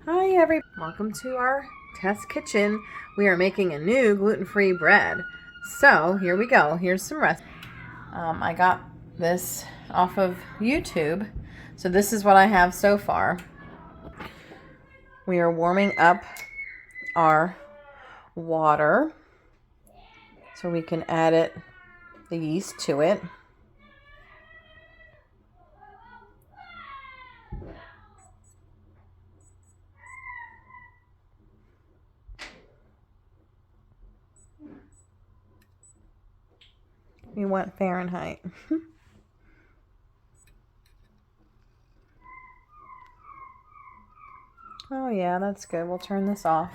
Hi everyone, welcome to our test kitchen. We are making a new gluten-free bread. So here we go, here's some recipes. I got this off of YouTube. So this is what I have so far. We are warming up our water so we can add the yeast to it. We want Fahrenheit. Oh yeah, that's good. We'll turn this off.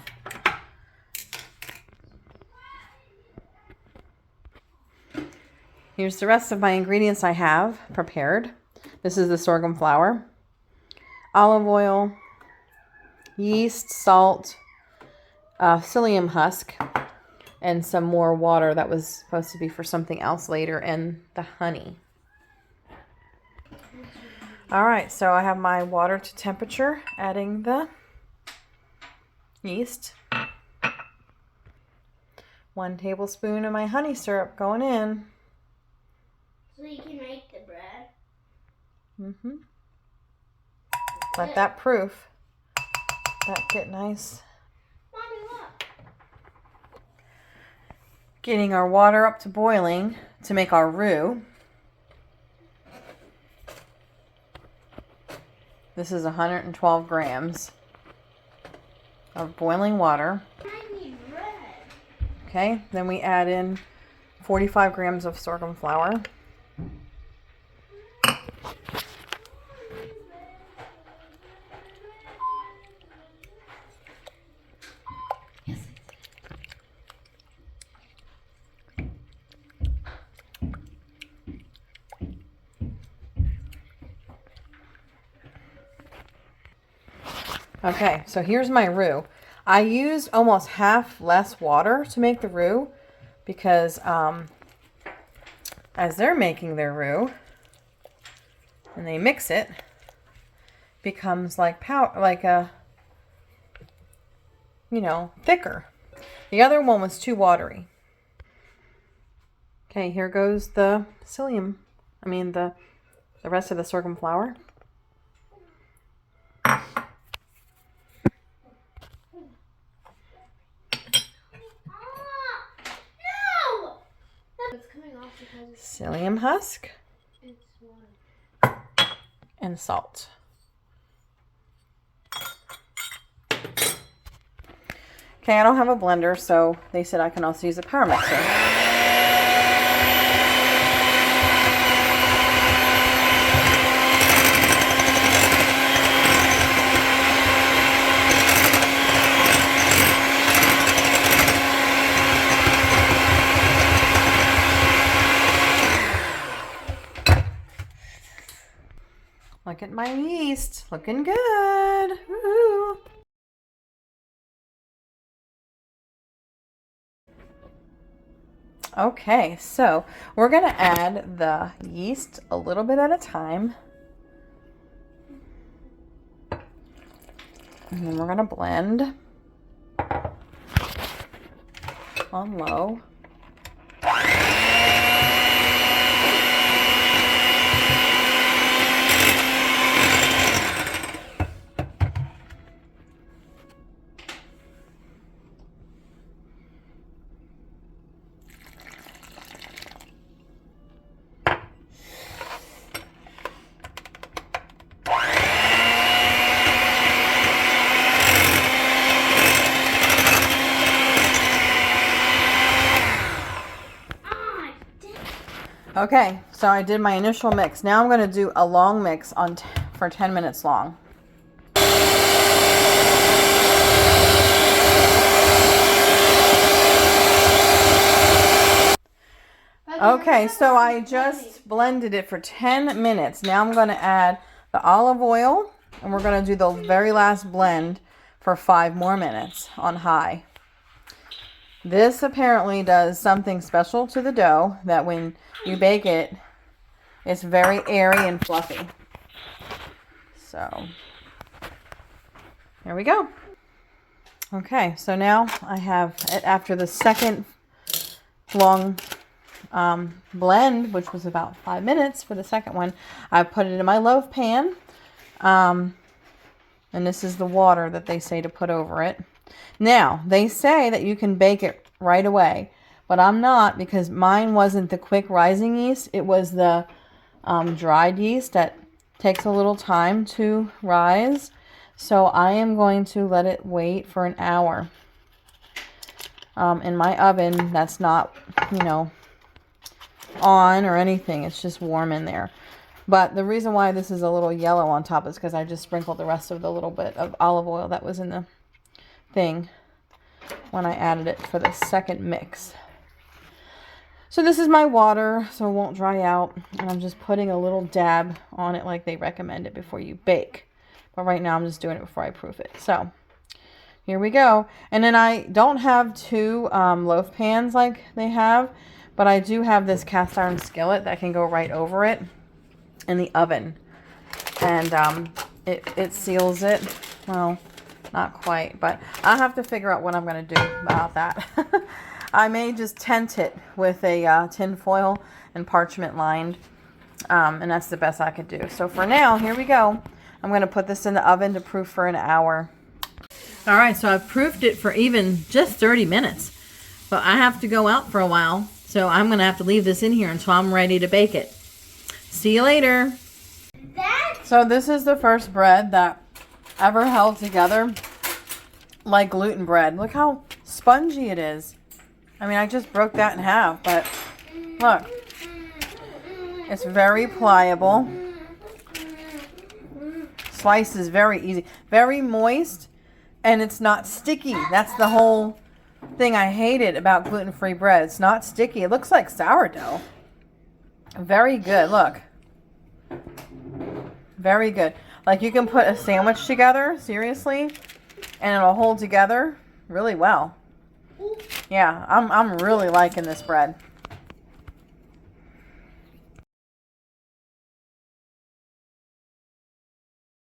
Here's the rest of my ingredients I have prepared. This is the sorghum flour, olive oil, yeast, salt, psyllium husk, and some more water that was supposed to be for something else later, and the honey. Alright, so I have my water to temperature, adding the yeast. 1 tablespoon of my honey syrup going in. So you can make the bread? Mm-hmm. Let that proof. That get nice. Mommy, look. Getting our water up to boiling to make our roux. This is 112 grams of boiling water. I need bread. Okay, then we add in 45 grams of sorghum flour. Okay, so here's my roux. I used almost half less water to make the roux because as they're making their roux and they mix it, becomes like powder, like a, thicker. The other one was too watery. Okay, here goes the psyllium. The rest of the sorghum flour. Psyllium husk and salt. Okay, I don't have a blender, so they said I can also use a power mixer. Look at my yeast, looking good. Woo-hoo. Okay, so we're gonna add the yeast a little bit at a time. And then we're gonna blend on low. Okay, so I did my initial mix. Now I'm going to do a long mix for 10 minutes long. Okay, so I just blended it for 10 minutes. Now I'm going to add the olive oil, and we're going to do the very last blend for 5 more minutes on high. This apparently does something special to the dough that when you bake it, it's very airy and fluffy. So There we go. Okay, so now I have it after the second long blend, which was about 5 minutes for the second one. I put it in my loaf pan. And this is the water that they say to put over it. Now, they say that you can bake it right away, but I'm not, because mine wasn't the quick rising yeast. It was the dried yeast that takes a little time to rise. So I am going to let it wait for an hour in my oven. That's not, on or anything. It's just warm in there. But the reason why this is a little yellow on top is because I just sprinkled the rest of the little bit of olive oil that was in the thing when I added it for the second mix. So this is my water, so it won't dry out. And I'm just putting a little dab on it like they recommend it before you bake. But right now I'm just doing it before I proof it. So here we go. And then I don't have two loaf pans like they have, but I do have this cast iron skillet that can go right over it in the oven, and it seals it. Well, not quite, but I'll have to figure out what I'm going to do about that. I may just tent it with a tin foil and parchment lined, and that's the best I could do. So for now, here we go. I'm going to put this in the oven to proof for an hour. All right, so I've proofed it for even just 30 minutes, but I have to go out for a while, so I'm going to have to leave this in here until I'm ready to bake it. See you later. So this is the first bread that ever held together like gluten bread. Look how spongy it is. I mean, I just broke that in half, but look. It's very pliable. Slice is very easy. Very moist, and it's not sticky. That's the whole thing I hated about gluten-free bread. It's not sticky. It looks like sourdough. Very good. Look. Very good. Like, you can put a sandwich together, seriously, and it'll hold together really well. Yeah, I'm really liking this bread.